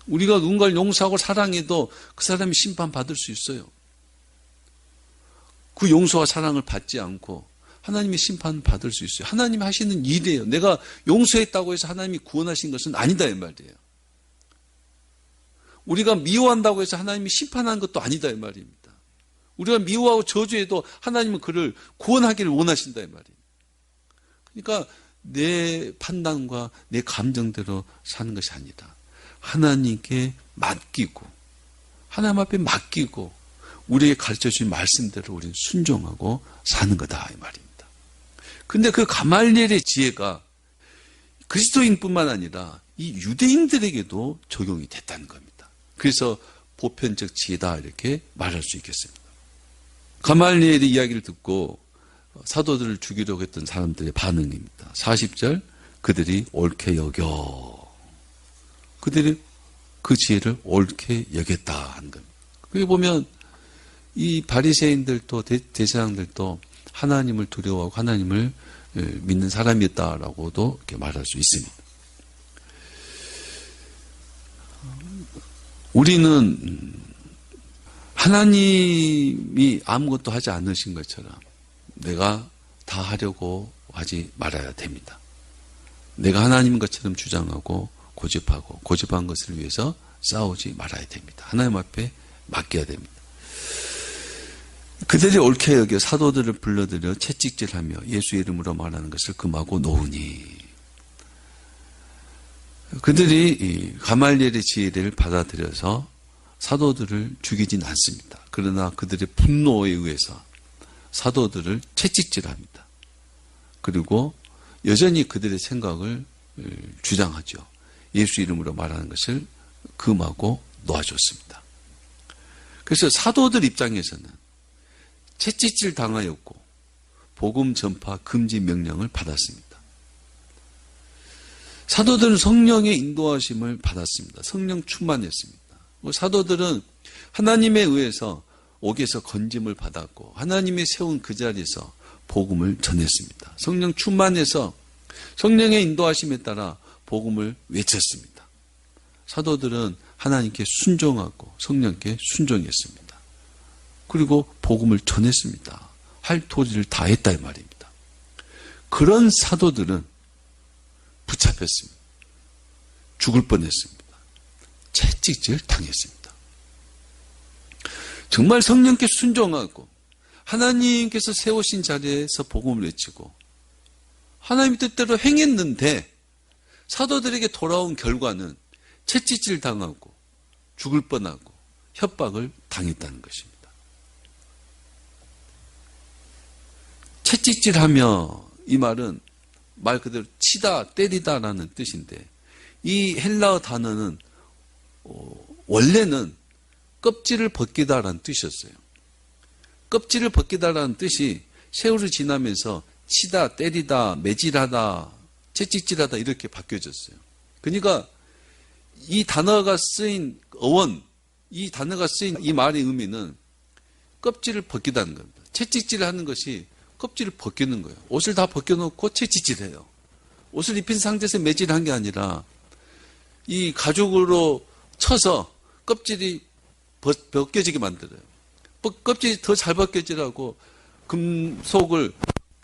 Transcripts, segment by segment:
우리가 누군가를 용서하고 사랑해도 그 사람이 심판받을 수 있어요. 그 용서와 사랑을 받지 않고 하나님의 심판을 받을 수 있어요. 하나님이 하시는 일이에요. 내가 용서했다고 해서 하나님이 구원하신 것은 아니다 이 말이에요. 우리가 미워한다고 해서 하나님이 심판하는 것도 아니다 이 말입니다. 우리가 미워하고 저주해도 하나님은 그를 구원하기를 원하신다 이 말이에요. 그러니까 내 판단과 내 감정대로 사는 것이 아니다. 하나님께 맡기고 하나님 앞에 맡기고 우리에게 가르쳐주신 말씀대로 우리는 순종하고 사는 거다 이 말입니다. 근데 그 가말리엘의 지혜가 그리스도인뿐만 아니라 이 유대인들에게도 적용이 됐다는 겁니다. 그래서 보편적 지혜다 이렇게 말할 수 있겠습니다. 가말리엘의 이야기를 듣고 사도들을 죽이려고 했던 사람들의 반응입니다. 40절 그들이 옳게 여겨. 그들이 그 지혜를 옳게 여겼다 하는 겁니다. 그게 보면 이 바리새인들도 대제사장들도 하나님을 두려워하고 하나님을 믿는 사람이었다라고도 이렇게 말할 수 있습니다. 우리는 하나님이 아무것도 하지 않으신 것처럼 내가 다 하려고 하지 말아야 됩니다. 내가 하나님인 것처럼 주장하고 고집하고 고집한 것을 위해서 싸우지 말아야 됩니다. 하나님 앞에 맡겨야 됩니다. 그들이 옳게 여겨 사도들을 불러들여 채찍질하며 예수 이름으로 말하는 것을 금하고 놓으니 그들이 가말리엘의 지혜를 받아들여서 사도들을 죽이진 않습니다. 그러나 그들의 분노에 의해서 사도들을 채찍질합니다. 그리고 여전히 그들의 생각을 주장하죠. 예수 이름으로 말하는 것을 금하고 놓아줬습니다. 그래서 사도들 입장에서는 채찍질 당하였고 복음 전파 금지 명령을 받았습니다. 사도들은 성령의 인도하심을 받았습니다. 성령 충만했습니다. 사도들은 하나님에 의해서 옥에서 건짐을 받았고 하나님이 세운 그 자리에서 복음을 전했습니다. 성령 충만해서 성령의 인도하심에 따라 복음을 외쳤습니다. 사도들은 하나님께 순종하고 성령께 순종했습니다. 그리고 복음을 전했습니다. 할 도리를 다 했다 이 말입니다. 그런 사도들은 붙잡혔습니다. 죽을 뻔했습니다. 채찍질 당했습니다. 정말 성령께 순종하고 하나님께서 세우신 자리에서 복음을 외치고 하나님의 뜻대로 행했는데 사도들에게 돌아온 결과는 채찍질 당하고 죽을 뻔하고 협박을 당했다는 것입니다. 채찍질하며 이 말은 말 그대로 치다, 때리다라는 뜻인데 이 헬라어 단어는 원래는 껍질을 벗기다라는 뜻이었어요. 껍질을 벗기다라는 뜻이 세월이 지나면서 치다, 때리다, 매질하다, 채찍질하다 이렇게 바뀌어졌어요. 그러니까 이 단어가 쓰인 어원, 이 단어가 쓰인 이 말의 의미는 껍질을 벗기다는 겁니다. 채찍질을 하는 것이 껍질을 벗기는 거예요. 옷을 다 벗겨놓고 채찍질해요. 옷을 입힌 상태에서 매질한 게 아니라 이 가죽으로 쳐서 껍질이 벗겨지게 만들어요. 껍질이 더 잘 벗겨지라고 금속을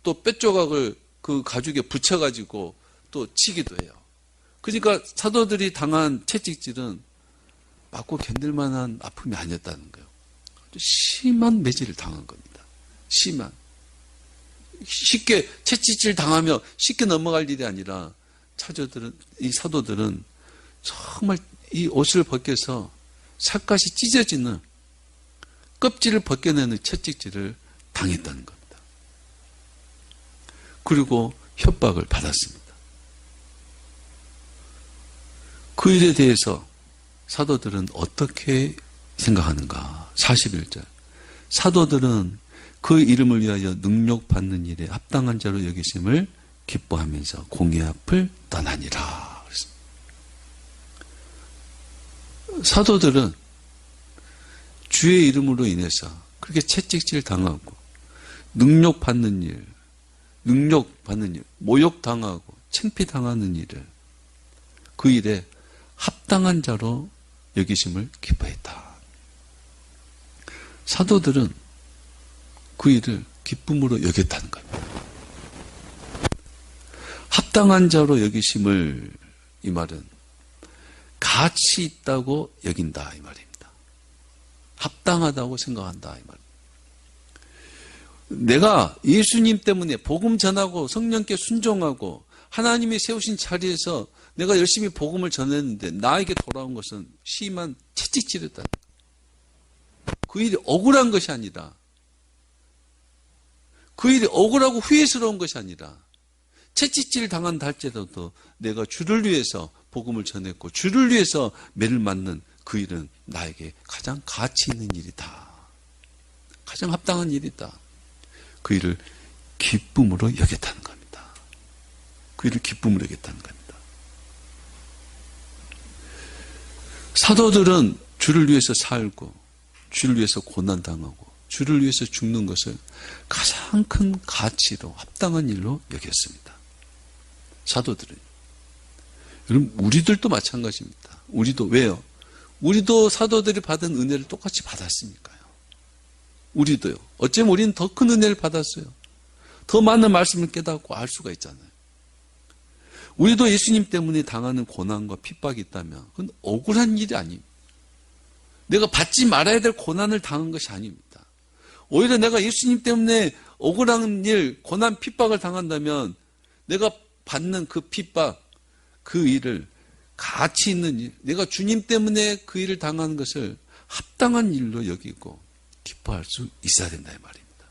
또 뼈조각을 그 가죽에 붙여가지고 또 치기도 해요. 그러니까 사도들이 당한 채찍질은 맞고 견딜 만한 아픔이 아니었다는 거예요. 심한 매질을 당한 겁니다. 심한. 쉽게 채찍질 당하며 쉽게 넘어갈 일이 아니라 이 사도들은 정말 이 옷을 벗겨서 살갗이 찢어지는 껍질을 벗겨내는 채찍질을 당했다는 겁니다. 그리고 협박을 받았습니다. 그 일에 대해서 사도들은 어떻게 생각하는가? 41절. 사도들은 그 이름을 위하여 능력받는 일에 합당한 자로 여기심을 기뻐하면서 공의 앞을 떠나니라. 사도들은 주의 이름으로 인해서 그렇게 채찍질 당하고 능력받는 일, 모욕당하고 창피당하는 일을 그 일에 합당한 자로 여기심을 기뻐했다. 사도들은 그 일을 기쁨으로 여겼다는 겁니다. 합당한 자로 여기심을, 이 말은 가치 있다고 여긴다 이 말입니다. 합당하다고 생각한다 이 말입니다. 내가 예수님 때문에 복음 전하고 성령께 순종하고 하나님이 세우신 자리에서 내가 열심히 복음을 전했는데 나에게 돌아온 것은 심한 채찍질이다. 그 일이 억울한 것이 아니라, 그 일이 억울하고 후회스러운 것이 아니라, 채찍질 당한다 할지라도 내가 주를 위해서 복음을 전했고 주를 위해서 매를 맞는 그 일은 나에게 가장 가치 있는 일이다. 가장 합당한 일이다. 그 일을 기쁨으로 여겼다는 겁니다. 그 일을 기쁨으로 여겼다는 겁니다. 사도들은 주를 위해서 살고 주를 위해서 고난당하고 주를 위해서 죽는 것을 가장 큰 가치로 합당한 일로 여겼습니다. 사도들은. 여러분, 우리들도 마찬가지입니다. 우리도 왜요? 우리도 사도들이 받은 은혜를 똑같이 받았으니까요. 우리도요. 어쩌면 우리는 더 큰 은혜를 받았어요. 더 많은 말씀을 깨닫고 알 수가 있잖아요. 우리도 예수님 때문에 당하는 고난과 핍박이 있다면 그건 억울한 일이 아닙니다. 내가 받지 말아야 될 고난을 당한 것이 아닙니다. 오히려 내가 예수님 때문에 억울한 일, 고난, 핍박을 당한다면 내가 받는 그 핍박, 그 일을 가치 있는 일, 내가 주님 때문에 그 일을 당하는 것을 합당한 일로 여기고 기뻐할 수 있어야 된다 이 말입니다.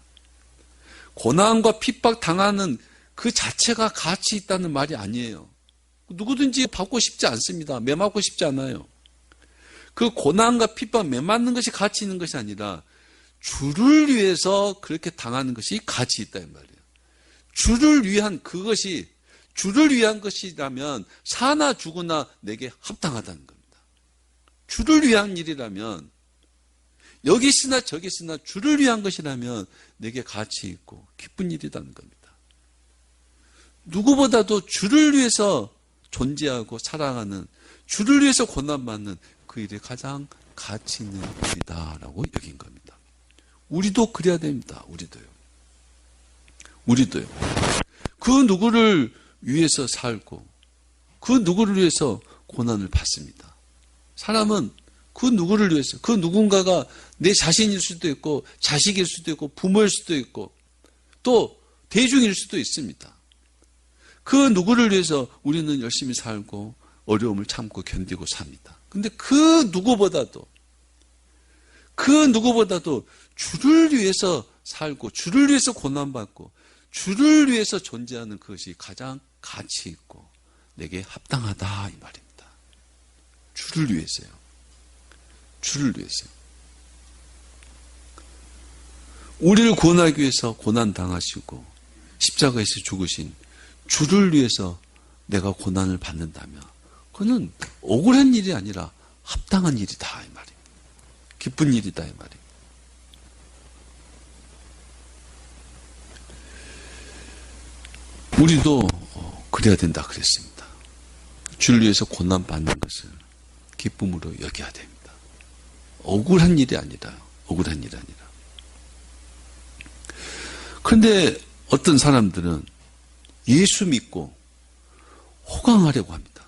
고난과 핍박 당하는 그 자체가 가치 있다는 말이 아니에요. 누구든지 받고 싶지 않습니다. 매맞고 싶지 않아요. 그 고난과 핍박 매맞는 것이 가치 있는 것이 아니라 주를 위해서 그렇게 당하는 것이 가치 있다 이 말이에요. 주를 위한 그것이, 주를 위한 것이라면 사나 죽으나 내게 합당하다는 겁니다. 주를 위한 일이라면, 여기 있으나 저기 있으나 주를 위한 것이라면 내게 가치 있고 기쁜 일이라는 겁니다. 누구보다도 주를 위해서 존재하고 사랑하는, 주를 위해서 고난받는 그 일이 가장 가치 있는 일이다라고 여긴 겁니다. 우리도 그래야 됩니다. 우리도요. 그 누구를 위해서 살고 그 누구를 위해서 고난을 받습니다. 사람은 그 누구를 위해서, 그 누군가가 내 자신일 수도 있고 자식일 수도 있고 부모일 수도 있고 또 대중일 수도 있습니다. 그 누구를 위해서 우리는 열심히 살고 어려움을 참고 견디고 삽니다. 근데 그 누구보다도 주를 위해서 살고 주를 위해서 고난받고 주를 위해서 존재하는 그것이 가장 가치 있고 내게 합당하다 이 말입니다. 주를 위해서요. 주를 위해서요. 우리를 구원하기 위해서 고난당하시고 십자가에서 죽으신 주를 위해서 내가 고난을 받는다면 그건 억울한 일이 아니라 합당한 일이다 이 말입니다. 기쁜 일이다 이 말입니다. 우리도 그래야 된다 그랬습니다. 주를 위해서 고난 받는 것을 기쁨으로 여겨야 됩니다. 억울한 일이 아니라. 그런데 어떤 사람들은 예수 믿고 호강하려고 합니다.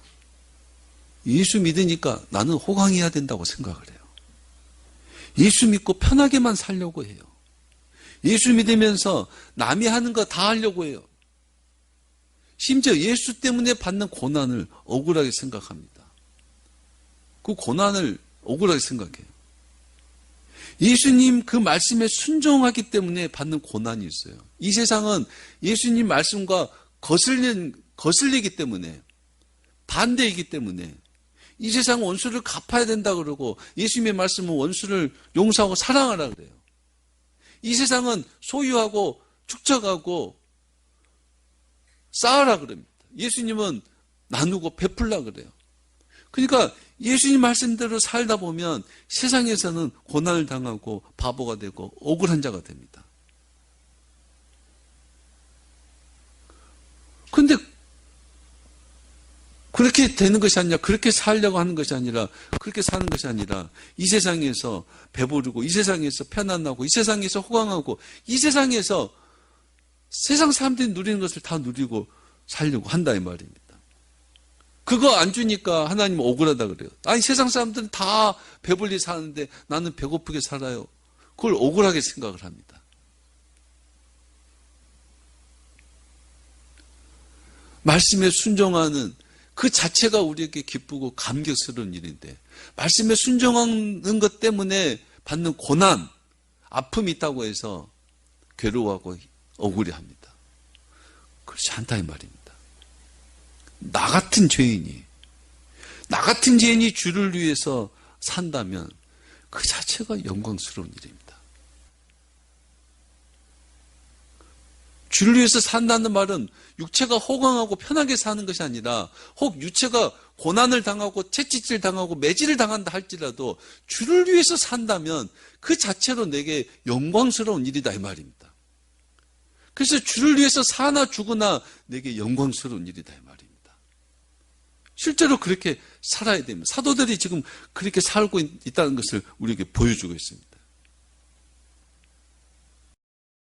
예수 믿으니까 나는 호강해야 된다고 생각을 해요. 예수 믿고 편하게만 살려고 해요. 예수 믿으면서 남이 하는 거 다 하려고 해요. 심지어 예수 때문에 받는 고난을 억울하게 생각합니다. 그 고난을 억울하게 생각해요. 예수님 그 말씀에 순종하기 때문에 받는 고난이 있어요. 이 세상은 예수님 말씀과 거슬리기 때문에, 반대이기 때문에 이 세상 원수를 갚아야 된다 그러고 예수님의 말씀은 원수를 용서하고 사랑하라 그래요. 이 세상은 소유하고 축적하고 쌓으라 그럽니다. 예수님은 나누고 베풀라 그래요. 그러니까 예수님 말씀대로 살다 보면 세상에서는 고난을 당하고 바보가 되고 억울한 자가 됩니다. 그런데 그렇게 되는 것이 아니라, 그렇게 살려고 하는 것이 아니라, 그렇게 사는 것이 아니라, 이 세상에서 배부르고, 이 세상에서 편안하고, 이 세상에서 호강하고, 이 세상에서 세상 사람들이 누리는 것을 다 누리고 살려고 한다 이 말입니다. 그거 안 주니까 하나님 억울하다 그래요. 아니 세상 사람들은 다 배불리 사는데 나는 배고프게 살아요. 그걸 억울하게 생각을 합니다. 말씀에 순종하는 그 자체가 우리에게 기쁘고 감격스러운 일인데, 말씀에 순종하는 것 때문에 받는 고난, 아픔이 있다고 해서 괴로워하고 억울해합니다. 그렇지 않다 이 말입니다. 나 같은 죄인이 주를 위해서 산다면 그 자체가 영광스러운 일입니다. 주를 위해서 산다는 말은 육체가 호강하고 편하게 사는 것이 아니라, 혹 육체가 고난을 당하고 채찍질 당하고 매질을 당한다 할지라도 주를 위해서 산다면 그 자체로 내게 영광스러운 일이다 이 말입니다. 그래서 주를 위해서 사나 죽으나 내게 영광스러운 일이다 이 말입니다. 실제로 그렇게 살아야 됩니다. 사도들이 지금 그렇게 살고 있다는 것을 우리에게 보여주고 있습니다.